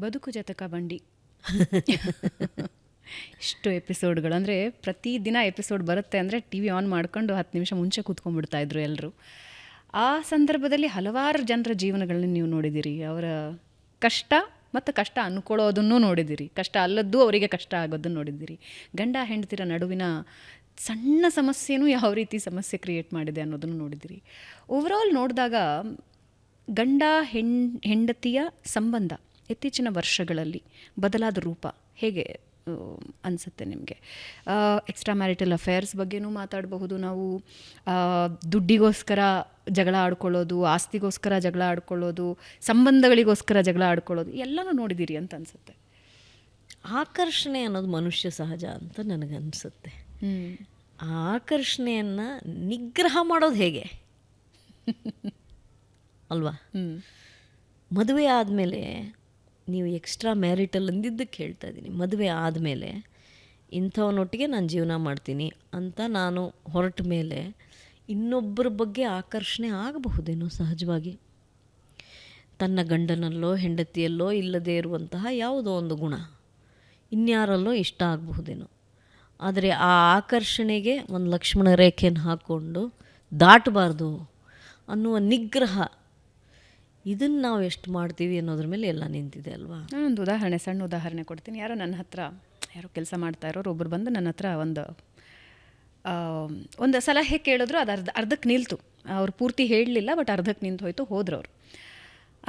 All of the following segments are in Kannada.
ಬದುಕು ಜತಕ ಬಂಡಿ. ಇಷ್ಟು ಎಪಿಸೋಡ್ಗಳು ಅಂದರೆ ಪ್ರತಿದಿನ ಎಪಿಸೋಡ್ ಬರುತ್ತೆ ಅಂದರೆ ಟಿ ವಿ ಆನ್ ಮಾಡ್ಕೊಂಡು 10 ನಿಮಿಷ ಮುಂಚೆ ಕೂತ್ಕೊಂಡ್ಬಿಡ್ತಾಯಿದ್ರು ಎಲ್ಲರೂ. ಆ ಸಂದರ್ಭದಲ್ಲಿ ಹಲವಾರು ಜನರ ಜೀವನಗಳನ್ನ ನೀವು ನೋಡಿದ್ದೀರಿ. ಅವರ ಕಷ್ಟ ಮತ್ತು ಕಷ್ಟ ಅಂದ್ಕೊಳ್ಳೋದನ್ನು ನೋಡಿದ್ದೀರಿ, ಕಷ್ಟ ಅಲ್ಲದ್ದು ಅವರಿಗೆ ಕಷ್ಟ ಆಗೋದನ್ನು ನೋಡಿದ್ದೀರಿ. ಗಂಡ ಹೆಂಡತಿರ ನಡುವಿನ ಸಣ್ಣ ಸಮಸ್ಯೆನೂ ಯಾವ ರೀತಿ ಸಮಸ್ಯೆ ಕ್ರಿಯೇಟ್ ಮಾಡಿದೆ ಅನ್ನೋದನ್ನು ನೋಡಿದ್ದೀರಿ. ಓವರಾಲ್ ನೋಡಿದಾಗ ಗಂಡ ಹೆಂಡತಿಯ ಸಂಬಂಧ ಇತ್ತೀಚಿನ ವರ್ಷಗಳಲ್ಲಿ ಬದಲಾದ ರೂಪ ಹೇಗೆ ಅನಿಸುತ್ತೆ ನಿಮಗೆ? ಎಕ್ಸ್ಟ್ರಾ ಮ್ಯಾರಿಟಲ್ ಅಫೇರ್ಸ್ ಬಗ್ಗೆನೂ ಮಾತಾಡಬಹುದು ನಾವು. ದುಡ್ಡಿಗೋಸ್ಕರ ಜಗಳ ಆಡ್ಕೊಳ್ಳೋದು, ಆಸ್ತಿಗೋಸ್ಕರ ಜಗಳ ಆಡ್ಕೊಳ್ಳೋದು, ಸಂಬಂಧಗಳಿಗೋಸ್ಕರ ಜಗಳ ಆಡ್ಕೊಳ್ಳೋದು ಎಲ್ಲನೂ ನೋಡಿದ್ದೀರಿ ಅಂತ ಅನಿಸುತ್ತೆ. ಆಕರ್ಷಣೆ ಅನ್ನೋದು ಮನುಷ್ಯ ಸಹಜ ಅಂತ ನನಗನ್ಸುತ್ತೆ. ಆ ಆಕರ್ಷಣೆಯನ್ನು ನಿಗ್ರಹ ಮಾಡೋದು ಹೇಗೆ ಅಲ್ವಾ? ಮದುವೆ ಆದಮೇಲೆ ನೀವು ಎಕ್ಸ್ಟ್ರಾ ಮ್ಯಾರಿಟಲ್ ಅಂದಿದ್ದಕ್ಕೆ ಹೇಳ್ತಾ ಇದ್ದೀನಿ. ಮದುವೆ ಆದಮೇಲೆ ಇಂಥವನೊಟ್ಟಿಗೆ ನಾನು ಜೀವನ ಮಾಡ್ತೀನಿ ಅಂತ ನಾನು ಹೊರಟ ಮೇಲೆ ಇನ್ನೊಬ್ಬರ ಬಗ್ಗೆ ಆಕರ್ಷಣೆ ಆಗಬಹುದೇನೋ ಸಹಜವಾಗಿ. ತನ್ನ ಗಂಡನಲ್ಲೋ ಹೆಂಡತಿಯಲ್ಲೋ ಇಲ್ಲದೇ ಇರುವಂತಹ ಯಾವುದೋ ಒಂದು ಗುಣ ಇನ್ಯಾರಲ್ಲೋ ಇಷ್ಟ ಆಗಬಹುದೇನೋ. ಆದರೆ ಆ ಆಕರ್ಷಣೆಗೆ ಒಂದು ಲಕ್ಷ್ಮಣ ರೇಖೆಯನ್ನು ಹಾಕ್ಕೊಂಡು ದಾಟಬಾರ್ದು ಅನ್ನುವ ನಿಗ್ರಹ, ಇದನ್ನು ನಾವು ಎಷ್ಟು ಮಾಡ್ತೀವಿ ಅನ್ನೋದ್ರ ಮೇಲೆ ಎಲ್ಲ ನಿಂತಿದೆ ಅಲ್ವಾ? ನಾನೊಂದು ಸಣ್ಣ ಉದಾಹರಣೆ ಕೊಡ್ತೀನಿ. ನನ್ನ ಹತ್ರ ಯಾರೋ ಕೆಲಸ ಮಾಡ್ತಾ ಇರೋರು ಒಬ್ಬರು ಬಂದು ನನ್ನ ಹತ್ರ ಒಂದು ಸಲಹೆ ಕೇಳಿದ್ರು. ಅದು ಅರ್ಧಕ್ಕೆ ನಿಲ್ತು. ಅವ್ರು ಪೂರ್ತಿ ಹೇಳಲಿಲ್ಲ, ಬಟ್ ಅರ್ಧಕ್ಕೆ ನಿಂತು ಹೋಯ್ತು. ಹೋದ್ರವ್ರು.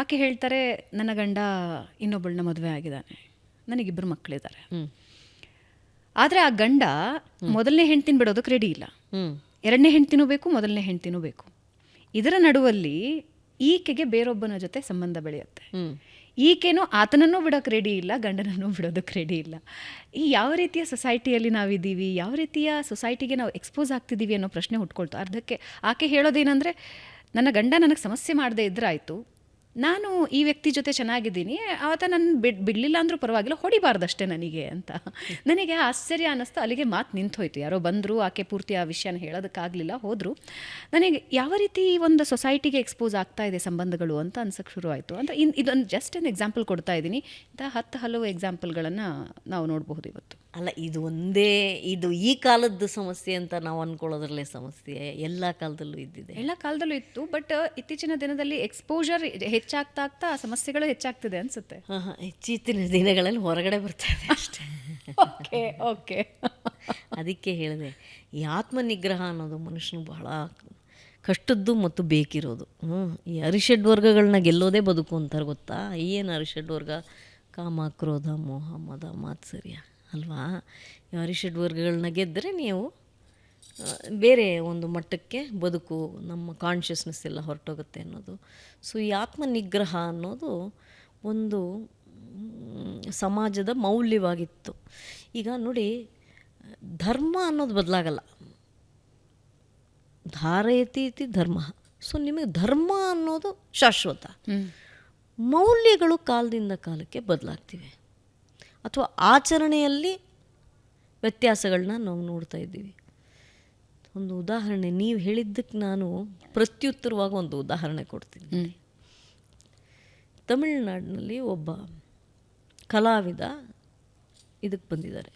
ಆಕೆ ಹೇಳ್ತಾರೆ, ನನ್ನ ಗಂಡ ಇನ್ನೊಬ್ಬಳನ್ನ ಮದುವೆ ಆಗಿದ್ದಾನೆ, ನನಗಿಬ್ಬರು ಮಕ್ಕಳಿದ್ದಾರೆ. ಆದರೆ ಆ ಗಂಡ ಮೊದಲನೇ ಹೆಂಡ್ತಿನ ಬಿಡೋದಕ್ಕೆ ರೆಡಿ ಇಲ್ಲ. ಎರಡನೇ ಹೆಂಡ್ತಿನೂ ಬೇಕು, ಮೊದಲನೇ ಹೆಂಡ್ತಿನೂ ಬೇಕು. ಇದರ ನಡುವಲ್ಲಿ ಈಕೆಗೆ ಬೇರೊಬ್ಬನ ಜೊತೆ ಸಂಬಂಧ ಬೆಳೆಯುತ್ತೆ. ಈಕೆನೂ ಆತನನ್ನೂ ಬಿಡೋಕ್ಕೆ ರೆಡಿ ಇಲ್ಲ, ಗಂಡನನ್ನೂ ಬಿಡೋದಕ್ಕೆ ರೆಡಿ ಇಲ್ಲ. ಈ ಯಾವ ರೀತಿಯ ಸೊಸೈಟಿಯಲ್ಲಿ ನಾವಿದ್ದೀವಿ, ಯಾವ ರೀತಿಯ ಸೊಸೈಟಿಗೆ ನಾವು ಎಕ್ಸ್ಪೋಸ್ ಆಗ್ತಿದ್ದೀವಿ ಅನ್ನೋ ಪ್ರಶ್ನೆ ಹುಟ್ಕೊಳ್ತು. ಅರ್ಧಕ್ಕೆ ಆಕೆ ಹೇಳೋದೇನೆಂದರೆ, ನನ್ನ ಗಂಡ ನನಗೆ ಸಮಸ್ಯೆ ಮಾಡದೇ ಇದ್ರಾಯಿತು, ನಾನು ಈ ವ್ಯಕ್ತಿ ಜೊತೆ ಚೆನ್ನಾಗಿದ್ದೀನಿ, ಆತ ನನ್ನ ಬಿಡಲಿಲ್ಲ ಅಂದರೂ ಪರವಾಗಿಲ್ಲ, ಹೊಡಿಬಾರ್ದಷ್ಟೇ ನನಗೆ ಅಂತ. ನನಗೆ ಆಶ್ಚರ್ಯ ಅನ್ನಿಸ್ತು. ಅಲ್ಲಿಗೆ ಮಾತು ನಿಂತೋಯ್ತು. ಯಾರೋ ಬಂದರು, ಆಕೆ ಪೂರ್ತಿ ಆ ವಿಷಯನ ಹೇಳೋದಕ್ಕಾಗಲಿಲ್ಲ, ಹೋದರು. ನನಗೆ ಯಾವ ರೀತಿ ಒಂದು ಸೊಸೈಟಿಗೆ ಎಕ್ಸ್ಪೋಸ್ ಆಗ್ತಾ ಇದೆ ಸಂಬಂಧಗಳು ಅಂತ ಅನ್ಸೋಕ್ಕೆ ಶುರು ಆಯಿತು. ಅಂದರೆ ಇದೊಂದು ಜಸ್ಟ್ ಒಂದು ಎಕ್ಸಾಂಪಲ್ ಕೊಡ್ತಾ ಇದ್ದೀನಿ. ಇಂಥ ಹಲವು ಎಕ್ಸಾಂಪಲ್ಗಳನ್ನು ನಾವು ನೋಡಬಹುದು ಇವತ್ತು. ಅಲ್ಲ, ಇದು ಈ ಕಾಲದ ಸಮಸ್ಯೆ ಅಂತ ನಾವು ಅಂದ್ಕೊಳ್ಳೋದ್ರಲ್ಲೇ ಸಮಸ್ಯೆ ಎಲ್ಲ ಕಾಲದಲ್ಲೂ ಇದ್ದಿದೆ. ಎಲ್ಲ ಕಾಲದಲ್ಲೂ ಇತ್ತು, ಬಟ್ ಇತ್ತೀಚಿನ ದಿನದಲ್ಲಿ ಎಕ್ಸ್ಪೋಜರ್ ಹೆಚ್ಚಾಗ್ತಾ ಆಗ್ತಾ ಆ ಸಮಸ್ಯೆಗಳು ಹೆಚ್ಚಾಗ್ತಿದೆ ಅನಿಸುತ್ತೆ. ಇತ್ತೀಚಿನ ದಿನಗಳಲ್ಲಿ ಹೊರಗಡೆ ಬರ್ತಾ ಇದೆ ಅಷ್ಟೇ. ಓಕೆ ಅದಕ್ಕೆ ಹೇಳಿದೆ, ಈ ಆತ್ಮನಿಗ್ರಹ ಅನ್ನೋದು ಮನುಷ್ಯನಿಗೆ ಬಹಳ ಕಷ್ಟದ್ದು ಮತ್ತು ಬೇಕಿರೋದು. ಈ ಅರಿಷಡ್ ವರ್ಗಗಳನ್ನ ಗೆಲ್ಲೋದೇ ಬದುಕು ಅಂತಾರೆ, ಗೊತ್ತಾ? ಏನು ಅರಿಷಡ್ ವರ್ಗ? ಕಾಮ, ಕ್ರೋಧ, ಮೋಹ, ಮದ, ಮಾತ್ಸರ್ಯ ಅಲ್ವಾ? ಈ ಅರಿಷಡ್ ವರ್ಗಗಳನ್ನ ಗೆದ್ದರೆ ನೀವು ಬೇರೆ ಒಂದು ಮಟ್ಟಕ್ಕೆ ಬದುಕು, ನಮ್ಮ ಕಾನ್ಷಿಯಸ್ನೆಸ್ ಎಲ್ಲ ಹೊರಟೋಗುತ್ತೆ ಅನ್ನೋದು. ಸೊ ಈ ಆತ್ಮನಿಗ್ರಹ ಅನ್ನೋದು ಒಂದು ಸಮಾಜದ ಮೌಲ್ಯವಾಗಿತ್ತು. ಈಗ ನೋಡಿ, ಧರ್ಮ ಅನ್ನೋದು ಬದಲಾಗಲ್ಲ. ಧಾರಯತಿ ಇತಿ ಧರ್ಮ. ಸೊ ನಿಮಗೆ ಧರ್ಮ ಅನ್ನೋದು ಶಾಶ್ವತ. ಮೌಲ್ಯಗಳು ಕಾಲದಿಂದ ಕಾಲಕ್ಕೆ ಬದಲಾಗ್ತಿವೆ, ಅಥವಾ ಆಚರಣೆಯಲ್ಲಿ ವ್ಯತ್ಯಾಸಗಳನ್ನ ನಾವು ನೋಡ್ತಾ ಇದ್ದೀವಿ. ಒಂದು ಉದಾಹರಣೆ, ನೀವು ಹೇಳಿದ್ದಕ್ಕೆ ನಾನು ಪ್ರತ್ಯುತ್ತರವಾಗಿ ಒಂದು ಉದಾಹರಣೆ ಕೊಡ್ತೀನಿ. ತಮಿಳುನಾಡಿನಲ್ಲಿ ಒಬ್ಬ ಕಲಾವಿದ ಇದಕ್ಕೆ ಬಂದಿದ್ದಾರೆ,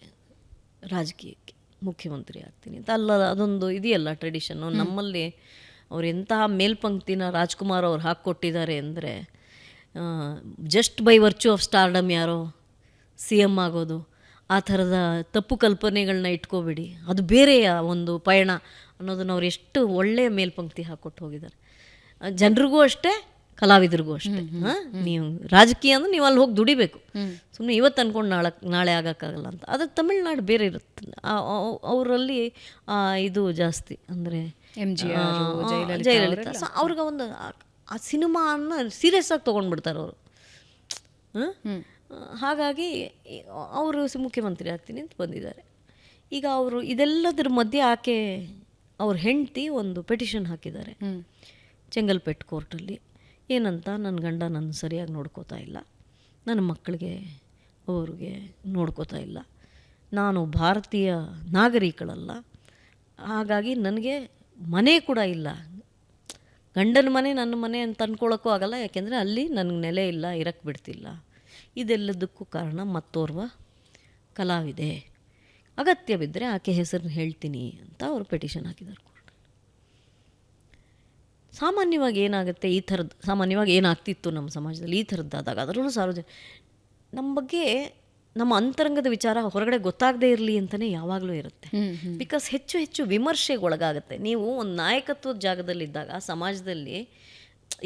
ರಾಜಕೀಯಕ್ಕೆ, ಮುಖ್ಯಮಂತ್ರಿ ಆಗ್ತೀನಿ ಅಂತ. ಅಲ್ಲ, ಅದೊಂದು ಇದೆಯಲ್ಲ ಟ್ರೆಡಿಷನ್ನು ನಮ್ಮಲ್ಲಿ. ಅವ್ರು ಎಂತಹ ಮೇಲ್ಪಂಕ್ತಿನ ರಾಜ್ಕುಮಾರ್ ಅವ್ರು ಹಾಕ್ಕೊಟ್ಟಿದ್ದಾರೆ ಅಂದರೆ, just by virtue of stardom ಯಾರೋ CM ಆಗೋದು, ಆ ಥರದ ತಪ್ಪು ಕಲ್ಪನೆಗಳನ್ನ ಇಟ್ಕೋಬೇಡಿ, ಅದು ಬೇರೆಯ ಒಂದು ಪಯಣ ಅನ್ನೋದನ್ನ ಅವ್ರು ಎಷ್ಟು ಒಳ್ಳೆಯ ಮೇಲ್ಪಂಕ್ತಿ ಹಾಕ್ಕೊಟ್ಟು ಹೋಗಿದ್ದಾರೆ. ಜನರಿಗೂ ಅಷ್ಟೇ, ಕಲಾವಿದರಿಗೂ ಅಷ್ಟೇ. ನೀವು ರಾಜಕೀಯ ಅಂದರೆ ನೀವು ಅಲ್ಲಿ ಹೋಗಿ ದುಡಿಬೇಕು, ಸುಮ್ಮನೆ ಇವತ್ತು ಅಂದ್ಕೊಂಡು ನಾಳೆ ಆಗೋಕ್ಕಾಗಲ್ಲ ಅಂತ. ಅದಕ್ಕೆ ತಮಿಳ್ನಾಡು ಬೇರೆ ಇರುತ್ತೆ. ಅವರಲ್ಲಿ ಇದು ಜಾಸ್ತಿ, ಅಂದರೆ ಜಯಲಲಿತಾ. ಸೊ ಅವ್ರಿಗೆ ಒಂದು ಆ ಸಿನಿಮಾನ ಸೀರಿಯಸ್ ಆಗಿ ತೊಗೊಂಡ್ಬಿಡ್ತಾರೆ ಅವರು. ಹಾಗಾಗಿ ಅವರು ಮುಖ್ಯಮಂತ್ರಿ ಆಗ್ತೀನಿ ಅಂತ ಬಂದಿದ್ದಾರೆ. ಈಗ ಅವರು ಇದೆಲ್ಲದರ ಮಧ್ಯೆ ಅವ್ರ ಹೆಂಡತಿ ಒಂದು ಪೆಟಿಷನ್ ಹಾಕಿದ್ದಾರೆ ಚೆಂಗಲ್ಪೇಟ್ ಕೋರ್ಟಲ್ಲಿ. ಏನಂತ, ನನ್ನ ಗಂಡ ನನ್ನ ಸರಿಯಾಗಿ ನೋಡ್ಕೋತಾ ಇಲ್ಲ, ನನ್ನ ಮಕ್ಕಳಿಗೆ ಅವ್ರಿಗೆ ನೋಡ್ಕೋತಾ ಇಲ್ಲ, ನಾನು ಭಾರತೀಯ ನಾಗರಿಕಳಲ್ಲ, ಹಾಗಾಗಿ ನನಗೆ ಮನೆ ಕೂಡ ಇಲ್ಲ, ಗಂಡನ ಮನೆ ನನ್ನ ಮನೆ ಅಂತ ಅಂದ್ಕೊಳ್ಳೋಕ್ಕೂ ಆಗಲ್ಲ, ಯಾಕೆಂದರೆ ಅಲ್ಲಿ ನನಗೆ ನೆಲೆ ಇಲ್ಲ, ಇರಕ್ಕೆ ಬಿಡ್ತಿಲ್ಲ. ಇದೆಲ್ಲದಕ್ಕೂ ಕಾರಣ ಮತ್ತೋರ್ವ ಕಲಾವಿದೆ, ಅಗತ್ಯವಿದ್ದರೆ ಆಕೆ ಹೆಸರನ್ನ ಹೇಳ್ತೀನಿ ಅಂತ ಅವರು ಪೆಟಿಷನ್ ಹಾಕಿದ್ದಾರೆ ಕೋರ್ಟ್. ಸಾಮಾನ್ಯವಾಗಿ ಏನಾಗುತ್ತೆ ಈ ಥರದ್ದು, ಸಾಮಾನ್ಯವಾಗಿ ಏನಾಗ್ತಿತ್ತು ನಮ್ಮ ಸಮಾಜದಲ್ಲಿ ಈ ಥರದ್ದಾದಾಗ, ಅದರಲ್ಲೂ ನಮ್ಮ ಬಗ್ಗೆ ನಮ್ಮ ಅಂತರಂಗದ ವಿಚಾರ ಹೊರಗಡೆ ಗೊತ್ತಾಗದೇ ಇರಲಿ ಅಂತಲೇ ಯಾವಾಗಲೂ ಇರುತ್ತೆ. ಬಿಕಾಸ್ ಹೆಚ್ಚು ಹೆಚ್ಚು ವಿಮರ್ಶೆಗೆ ಒಳಗಾಗುತ್ತೆ. ನೀವು ಒಂದು ನಾಯಕತ್ವದ ಜಾಗದಲ್ಲಿದ್ದಾಗ ಸಮಾಜದಲ್ಲಿ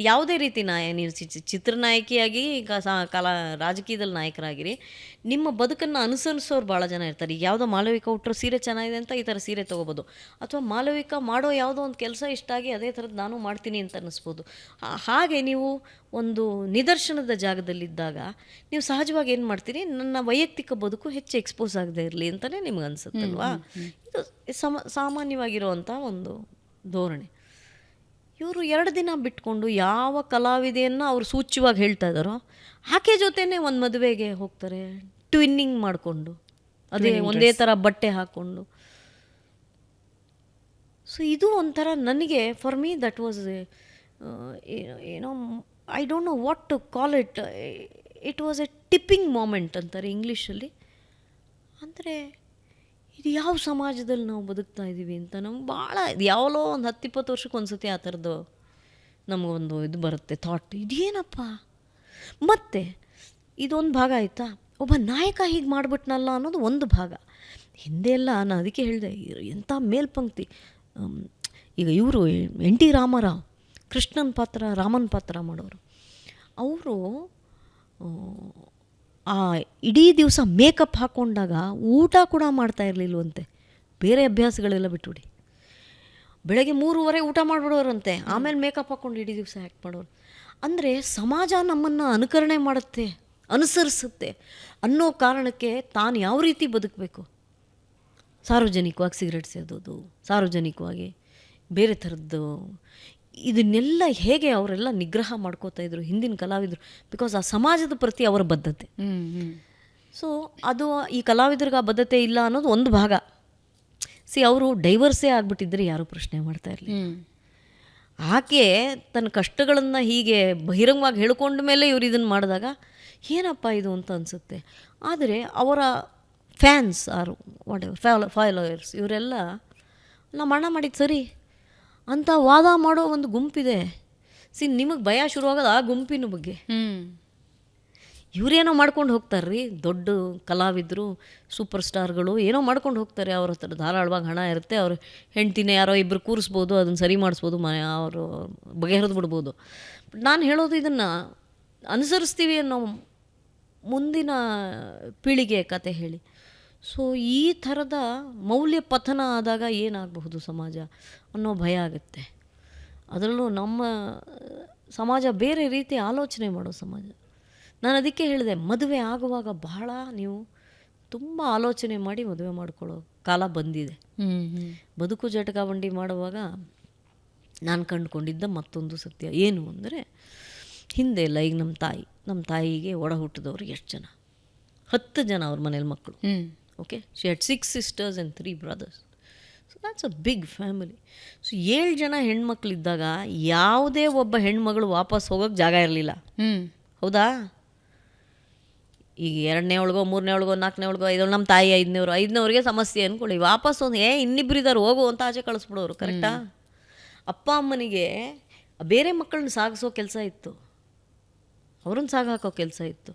ಯಾವುದೇ ರೀತಿ ನೀವು ಚಿತ್ರನಾಯಕಿಯಾಗಿ ರಾಜಕೀಯದಲ್ಲಿ ನಾಯಕರಾಗಿರಿ, ನಿಮ್ಮ ಬದುಕನ್ನು ಅನುಸರಿಸೋರು ಭಾಳ ಜನ ಇರ್ತಾರೆ. ಈಗ ಯಾವುದೋ ಮಾಲವಿಕಾ ಉಟ್ಟರು ಸೀರೆ ಚೆನ್ನಾಗಿದೆ ಅಂತ ಈ ಥರ ಸೀರೆ ತೊಗೋಬೋದು, ಅಥವಾ ಮಾಲವಿಕಾ ಮಾಡೋ ಯಾವುದೋ ಒಂದು ಕೆಲಸ ಇಷ್ಟ ಆಗಿ ಅದೇ ಥರದ್ದು ನಾನು ಮಾಡ್ತೀನಿ ಅಂತ ಅನ್ನಿಸ್ಬೋದು. ಹಾಗೆ ನೀವು ಒಂದು ನಿದರ್ಶನದ ಜಾಗದಲ್ಲಿದ್ದಾಗ ನೀವು ಸಹಜವಾಗಿ ಏನು ಮಾಡ್ತೀರಿ, ನನ್ನ ವೈಯಕ್ತಿಕ ಬದುಕು ಹೆಚ್ಚು ಎಕ್ಸ್ಪೋಸ್ ಆಗದೆ ಇರಲಿ ಅಂತಲೇ ನಿಮ್ಗೆ ಅನಿಸುತ್ತಲ್ವಾ. ಇದು ಸಾಮಾನ್ಯವಾಗಿರುವಂಥ ಒಂದು ಧೋರಣೆ. ಇವರು 2 ದಿನ ಬಿಟ್ಕೊಂಡು ಯಾವ ಕಲಾವಿದೆಯನ್ನು ಅವ್ರು ಸೂಚ್ಯವಾಗಿ ಹೇಳ್ತಾ ಇದ್ದಾರೋ ಆಕೆ ಜೊತೆನೇ ಒಂದು ಮದುವೆಗೆ ಹೋಗ್ತಾರೆ, ಟ್ವಿನ್ನಿಂಗ್ ಮಾಡಿಕೊಂಡು, ಅದೇ ಒಂದೇ ಥರ ಬಟ್ಟೆ ಹಾಕ್ಕೊಂಡು. ಸೊ ಇದು ಒಂಥರ ನನಗೆ, ಫಾರ್ ಮೀ ದಟ್ ವಾಸ್ ಏನೋ, I don't know what to call it, it was a tipping moment ಅಂತಾರೆ ಇಂಗ್ಲೀಷಲ್ಲಿ. ಅಂದರೆ ಇದು ಯಾವ ಸಮಾಜದಲ್ಲಿ ನಾವು ಬದುಕ್ತಾ ಇದ್ದೀವಿ ಅಂತ ನಮ್ಗೆ ಭಾಳ, ಇದು ಯಾವಲೋ ಒಂದು 10-20 ವರ್ಷಕ್ಕೆ ಒಂದು ಸತಿ ಆ ಥರದ್ದು ನಮಗೊಂದು ಇದು ಬರುತ್ತೆ ಥಾಟ್, ಇದೇನಪ್ಪ. ಮತ್ತು ಇದೊಂದು ಭಾಗ ಆಯಿತಾ, ಒಬ್ಬ ನಾಯಕ ಹೀಗೆ ಮಾಡಿಬಿಟ್ನಲ್ಲ ಅನ್ನೋದು ಒಂದು ಭಾಗ. ಹಿಂದೆ ಎಲ್ಲ ನಾನು ಅದಕ್ಕೆ ಹೇಳಿದೆ, ಎಂಥ ಮೇಲ್ಪಂಕ್ತಿ. ಈಗ ಇವರು ಎನ್ ಟಿ ರಾಮರಾವ್ ಕೃಷ್ಣನ ಪಾತ್ರ, ರಾಮನ ಪಾತ್ರ ಮಾಡೋರು, ಅವರು ಆ ಇಡೀ ದಿವಸ ಮೇಕಪ್ ಹಾಕ್ಕೊಂಡಾಗ ಊಟ ಕೂಡ ಮಾಡ್ತಾ ಇರಲಿಲ್ವಂತೆ. ಬೇರೆ ಅಭ್ಯಾಸಗಳೆಲ್ಲ ಬಿಟ್ಬಿಡಿ, ಬೆಳಗ್ಗೆ 3:30 ಊಟ ಮಾಡಿಬಿಡೋರಂತೆ, ಆಮೇಲೆ ಮೇಕಪ್ ಹಾಕ್ಕೊಂಡು ಇಡೀ ದಿವಸ ಆ್ಯಕ್ಟ್ ಮಾಡೋರು. ಅಂದರೆ ಸಮಾಜ ನಮ್ಮನ್ನು ಅನುಕರಣೆ ಮಾಡುತ್ತೆ, ಅನುಸರಿಸುತ್ತೆ ಅನ್ನೋ ಕಾರಣಕ್ಕೆ ತಾನು ಯಾವ ರೀತಿ ಬದುಕಬೇಕು, ಸಾರ್ವಜನಿಕವಾಗಿ ಸಿಗರೇಟ್ ಸೇದೋದು, ಸಾರ್ವಜನಿಕವಾಗಿ ಬೇರೆ ಥರದ್ದು, ಇದನ್ನೆಲ್ಲ ಹೇಗೆ ಅವರೆಲ್ಲ ನಿಗ್ರಹ ಮಾಡ್ಕೋತಾ ಇದ್ರು ಹಿಂದಿನ ಕಲಾವಿದರು. ಬಿಕಾಸ್ ಆ ಸಮಾಜದ ಪ್ರತಿ ಅವರ ಬದ್ಧತೆ. ಸೊ ಅದು ಈ ಕಲಾವಿದರಿಗೆ ಆ ಬದ್ಧತೆ ಇಲ್ಲ ಅನ್ನೋದು ಒಂದು ಭಾಗ. ಅವರು ಡೈವರ್ಸೇ ಆಗಿಬಿಟ್ಟಿದ್ರೆ ಯಾರೂ ಪ್ರಶ್ನೆ ಮಾಡ್ತಾ ಇರಲಿಲ್ಲ. ಆಕೆ ತನ್ನ ಕಷ್ಟಗಳನ್ನು ಹೀಗೆ ಬಹಿರಂಗವಾಗಿ ಹೇಳ್ಕೊಂಡ ಮೇಲೆ ಇವ್ರು ಇದನ್ನು ಮಾಡಿದಾಗ ಏನಪ್ಪ ಇದು ಅಂತ ಅನಿಸುತ್ತೆ. ಆದರೆ ಅವರ ಫ್ಯಾನ್ಸ್ ಆರು ವಾಟ್ ಎವರ್ ಫಾಲೋವರ್ಸ್ ಇವರೆಲ್ಲ ನಮ್ಮ ಅಣ್ಣ ಮಾಡಿದ್ದು ಸರಿ ಅಂತ ವಾದ ಮಾಡೋ ಒಂದು ಗುಂಪಿದೆ. ನಿಮಗೆ ಭಯ ಶುರುವಾಗೋದು ಆ ಗುಂಪಿನ ಬಗ್ಗೆ. ಇವರೇನೋ ಮಾಡ್ಕೊಂಡು ಹೋಗ್ತಾರ್ರಿ, ದೊಡ್ಡ ಕಲಾವಿದರು, ಸೂಪರ್ ಸ್ಟಾರ್ಗಳು ಏನೋ ಮಾಡ್ಕೊಂಡು ಹೋಗ್ತಾರೆ. ಅವ್ರ ಹತ್ರ ಧಾರಾಳವಾಗಿ ಹಣ ಇರುತ್ತೆ, ಅವ್ರ ಹೆಂಡ್ತಿನೇ ಯಾರೋ ಇಬ್ಬರು ಕೂರಿಸ್ಬೋದು, ಅದನ್ನು ಸರಿ ಮಾಡಿಸ್ಬೋದು, ಅವರು ಬಗೆಹರಿದು ಬಿಡ್ಬೋದು. ಬಟ್ ನಾನು ಹೇಳೋದು, ಇದನ್ನು ಅನುಸರಿಸ್ತೀವಿ ಅನ್ನೋ ಮುಂದಿನ ಪೀಳಿಗೆ ಕತೆ ಹೇಳಿ. ಸೊ ಈ ಥರದ ಮೌಲ್ಯ ಪತನ ಆದಾಗ ಏನಾಗಬಹುದು ಸಮಾಜ ಅನ್ನೋ ಭಯ ಆಗುತ್ತೆ. ಅದರಲ್ಲೂ ನಮ್ಮ ಸಮಾಜ ಬೇರೆ ರೀತಿ ಆಲೋಚನೆ ಮಾಡೋ ಸಮಾಜ. ನಾನು ಅದಕ್ಕೆ ಹೇಳಿದೆ, ಮದುವೆ ಆಗುವಾಗ ಬಹಳ ನೀವು ತುಂಬ ಆಲೋಚನೆ ಮಾಡಿ ಮದುವೆ ಮಾಡ್ಕೊಳ್ಳೋ ಕಾಲ ಬಂದಿದೆ. ಬದುಕು ಜಟಕಾ ಬಂಡಿ ಮಾಡುವಾಗ ನಾನು ಕಂಡುಕೊಂಡಿದ್ದ ಮತ್ತೊಂದು ಸತ್ಯ ಏನು ಅಂದರೆ, ಹಿಂದೆ ಎಲ್ಲ ಈಗ ನಮ್ಮ ತಾಯಿಗೆ ಒಡ ಹುಟ್ಟಿದವರು ಎಷ್ಟು ಜನ, 10 ಜನ ಅವ್ರ ಮನೇಲಿ ಮಕ್ಕಳು. Okay, she had 6 sisters and 3 brothers. So that's a big family. So 7 ಜನ ಹೆಣ್ಮಕ್ಳಿದ್ದಾಗ ಯಾವುದೇ ಒಬ್ಬ ಹೆಣ್ಮಗಳು ವಾಪಸ್ ಹೋಗೋಕ್ಕೆ ಜಾಗ ಇರಲಿಲ್ಲ. ಹೌದಾ? ಈಗ 2ನೇ ಒಳಗೋ 3ನೇ ಒಳಗೋ 4ನೇ ಒಳಗೋ 5 ನಮ್ಮ ತಾಯಿ 5ನೇವ್ರಿಗೆ ಸಮಸ್ಯೆ ಅಂದ್ಕೊಳ್ಳಿ, ವಾಪಸ್ ಒಂದು ಇನ್ನಿಬ್ರು ಇದ್ದಾರೆ ಹೋಗು ಅಂತ ಆಚೆ ಕಳಿಸ್ಬಿಡೋರು. ಕರೆಕ್ಟಾ? ಅಪ್ಪ ಅಮ್ಮನಿಗೆ ಬೇರೆ ಮಕ್ಕಳನ್ನ ಸಾಗಿಸೋ ಕೆಲಸ ಇತ್ತು, ಅವ್ರನ್ನ ಸಾಗಾಕೋ ಕೆಲಸ ಇತ್ತು.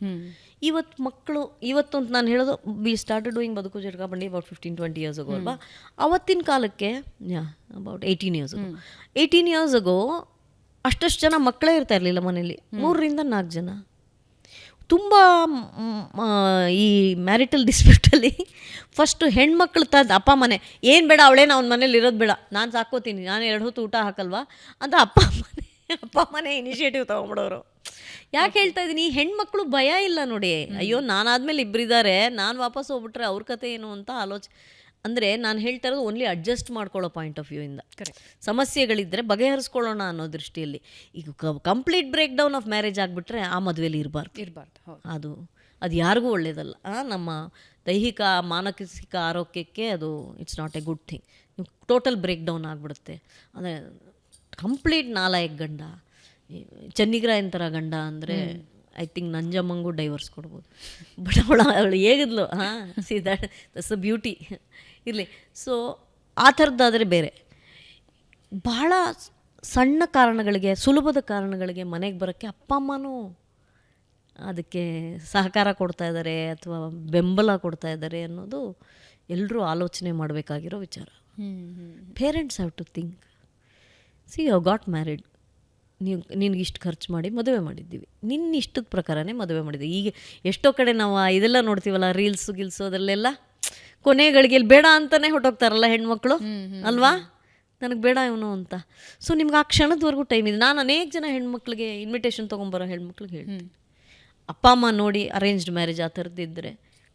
ಇವತ್ತು ಮಕ್ಕಳು ಇವತ್ತು ಅಂತ ನಾನು ಹೇಳೋದು, ವಿ ಸ್ಟಾರ್ಟೆಡ್ ಡೂಯಿಂಗ್ ಬದುಕು ಜಟಕಾ ಬಂಡಿ ಅಬೌಟ್ 15-20 years ago ಅಲ್ವಾ. ಅವತ್ತಿನ ಕಾಲಕ್ಕೆ about 18 years ago 18 years ago ಅಷ್ಟಷ್ಟು ಜನ ಮಕ್ಕಳೇ ಇರ್ತಾ ಇರಲಿಲ್ಲ ಮನೇಲಿ, 3ರಿಂದ 4 ಜನ. ತುಂಬ ಈ ಮ್ಯಾರಿಟಲ್ ಡಿಸ್ಪ್ಯೂಟಲ್ಲಿ ಫಸ್ಟು ಹೆಣ್ಮಕ್ಳು ಅಪ್ಪ ಮನೆ ಏನು ಬೇಡ, ಅವಳೇನು ಅವ್ನ ಮನೇಲಿ ಇರೋದು ಬೇಡ, ನಾನು ಸಾಕೋತೀನಿ, ನಾನು 2 ಹೊತ್ತು ಊಟ ಹಾಕಲ್ವಾ ಅಂತ ಅಪ್ಪ ಮನೆ ಇನಿಷಿಯೇಟಿವ್ ತೊಗೊಂಬಿಡೋರು. ಯಾಕೆ ಹೇಳ್ತಾ ಇದ್ದೀನಿ, ಈ ಹೆಣ್ಮಕ್ಳು ಭಯ ಇಲ್ಲ ನೋಡಿ, ಅಯ್ಯೋ ನಾನಾದ್ಮೇಲೆ ಇಬ್ಬರಿದ್ದಾರೆ, ನಾನು ವಾಪಸ್ ಹೋಗ್ಬಿಟ್ರೆ ಅವ್ರ ಕತೆ ಏನು ಅಂತ ಆಲೋಚನೆ. ಅಂದರೆ ನಾನು ಹೇಳ್ತಾ ಇರೋದು ಓನ್ಲಿ ಅಡ್ಜಸ್ಟ್ ಮಾಡ್ಕೊಳ್ಳೋ ಪಾಯಿಂಟ್ ಆಫ್ ವ್ಯೂ ಇಂದ. ಸಮಸ್ಯೆಗಳಿದ್ದರೆ ಬಗೆಹರಿಸ್ಕೊಳ್ಳೋಣ ಅನ್ನೋ ದೃಷ್ಟಿಯಲ್ಲಿ. ಈಗ complete breakdown of marriage ಆಗಿಬಿಟ್ರೆ ಆ ಮದುವೆಯಲ್ಲಿ ಇರಬಾರ್ದು. ಅದು ಯಾರಿಗೂ ಒಳ್ಳೆಯದಲ್ಲ. ನಮ್ಮ ದೈಹಿಕ ಮಾನಸಿಕ ಆರೋಗ್ಯಕ್ಕೆ ಅದು it's not a good thing. Total breakdown ಆಗಿಬಿಡುತ್ತೆ. ಅಂದರೆ ಕಂಪ್ಲೀಟ್ ನಾಲಾಯಕ್ ಗಂಡ, ಚೆನ್ನಿಗ್ರಾಯನ್ ಥರ ಗಂಡ ಅಂದರೆ ಐ ಥಿಂಕ್ ನಂಜಮ್ಮಂಗೂ ಡೈವರ್ಸ್ ಕೊಡ್ಬೋದು. ಬಟ್ ಅವಳು ಹೇಗಿದ್ಲು, ಹಾಂ, ಸಿ ದಟ್ಸ್ ಅ ಬ್ಯೂಟಿ. ಇರಲಿ. ಸೊ ಆ ಥರದ್ದಾದರೆ ಬೇರೆ. ಭಾಳ ಸಣ್ಣ ಕಾರಣಗಳಿಗೆ, ಸುಲಭದ ಕಾರಣಗಳಿಗೆ ಮನೆಗೆ ಬರೋಕ್ಕೆ ಅಪ್ಪ ಅಮ್ಮನೂ ಅದಕ್ಕೆ ಸಹಕಾರ ಕೊಡ್ತಾ ಇದ್ದಾರೆ ಅಥವಾ ಬೆಂಬಲ ಕೊಡ್ತಾ ಇದ್ದಾರೆ ಅನ್ನೋದು ಎಲ್ಲರೂ ಆಲೋಚನೆ ಮಾಡಬೇಕಾಗಿರೋ ವಿಚಾರ. Parents have to think. See you got married, ನಿನಗೆ ಇಷ್ಟು ಖರ್ಚು ಮಾಡಿ ಮದುವೆ ಮಾಡಿದ್ದೀವಿ, ನಿನ್ನ ಇಷ್ಟದ ಪ್ರಕಾರನೇ ಮದುವೆ ಮಾಡಿದ್ದೀವಿ. ಈಗ ಎಷ್ಟೋ ಕಡೆ ನಾವು ಇದೆಲ್ಲ ನೋಡ್ತೀವಲ್ಲ, ರೀಲ್ಸು ಗಿಲ್ಸು ಅದರಲ್ಲೆಲ್ಲ ಕೊನೆ ಗಳಿಗೆಯಲ್ಲಿ ಬೇಡ ಅಂತಲೇ ಹೊಟ್ಟೋಗ್ತಾರಲ್ಲ ಹೆಣ್ಮಕ್ಳು, ಅಲ್ವಾ, ನನಗೆ ಬೇಡ ಇವನು ಅಂತ. ಸೊ ನಿಮ್ಗೆ ಆ ಕ್ಷಣದವರೆಗೂ ಟೈಮ್ ಇದೆ. ನಾನು ಅನೇಕ ಜನ ಹೆಣ್ಮಕ್ಳಿಗೆ ಇನ್ವಿಟೇಷನ್ ತೊಗೊಂಬರೋ ಹೆಣ್ಮಕ್ಳಿಗೆ ಹೇಳ್ತೀನಿ, ಅಪ್ಪ ಅಮ್ಮ ನೋಡಿ ಅರೇಂಜ್ಡ್ ಮ್ಯಾರೇಜ್ ಆ ಥರದ್ದಿದ್ದರೆ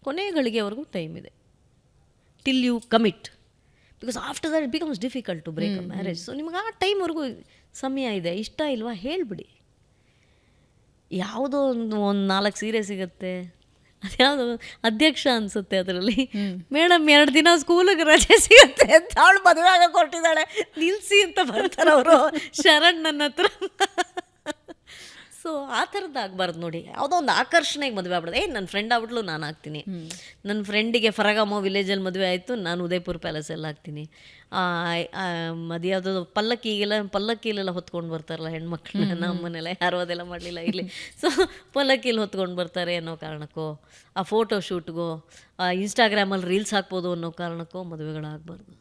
ಕೊನೆ ಗಳಿಗೆವರೆಗೂ ಟೈಮ್ ಇದೆ, till you commit. Because after that it becomes difficult to break a marriage. So ನಿಮ್ಗೆ ಆ ಟೈಮ್ವರೆಗೂ ಸಮಯ ಇದೆ. ಇಷ್ಟ ಇಲ್ವಾ ಹೇಳಿಬಿಡಿ. ಯಾವುದೋ ಒಂದು 4 ಸೀರೆ ಸಿಗುತ್ತೆ, ಅದ್ಯಾವುದು ಅಧ್ಯಕ್ಷ ಅನಿಸುತ್ತೆ ಅದರಲ್ಲಿ, ಮೇಡಮ್ 2 ದಿನ ಸ್ಕೂಲಿಗೆ ರಜೆ ಸಿಗುತ್ತೆ ಅಂತ ಅವಳು ಮದುವೆ ಆಗ ಕೊಟ್ಟಿದ್ದಾಳೆ, ನಿಲ್ಲಿಸಿ ಅಂತ ಬರ್ತಾರೆ ಅವರು ಶರಣ್ ನನ್ನ ಹತ್ರ. ಸೊ ಆ ಥರದ್ದು ಆಗಬಾರ್ದು ನೋಡಿ. ಯಾವುದೋ ಒಂದು ಆಕರ್ಷಣೆಗೆ ಮದುವೆ ಆಗ್ಬಿಡೋದು. ನನ್ನ ಫ್ರೆಂಡ್ ಆಗ್ಬಿಟ್ಲು ನಾನು ಆಗ್ತೀನಿ, ನನ್ನ ಫ್ರೆಂಡಿಗೆ ಫರಗಾಮೋ ವಿಲೇಜಲ್ಲಿ ಮದುವೆ ಆಯಿತು, ನಾನು ಉದಯಪುರ ಪ್ಯಾಲೇಸಲ್ಲಿ ಆಗ್ತೀನಿ. ಅದು ಯಾವುದೋ ಪಲ್ಲಕ್ಕಿಲೆಲ್ಲ ಹೊತ್ಕೊಂಡು ಬರ್ತಾರಲ್ಲ ಹೆಣ್ಮಕ್ಳನ್ನ, ನಮ್ಮ ಮನೆಯಲ್ಲ ಯಾರೂ ಅದೆಲ್ಲ ಮಾಡಲಿಲ್ಲ ಇಲ್ಲಿ. ಸೊ ಪಲ್ಲಕ್ಕಿಲಿ ಹೊತ್ಕೊಂಡು ಬರ್ತಾರೆ ಅನ್ನೋ ಕಾರಣಕ್ಕೋ, ಆ ಫೋಟೋ ಶೂಟ್ಗೋ, ಇನ್ಸ್ಟಾಗ್ರಾಮಲ್ಲಿ ರೀಲ್ಸ್ ಹಾಕ್ಬೋದು ಅನ್ನೋ ಕಾರಣಕ್ಕೋ ಮದುವೆಗಳಾಗಬಾರ್ದು.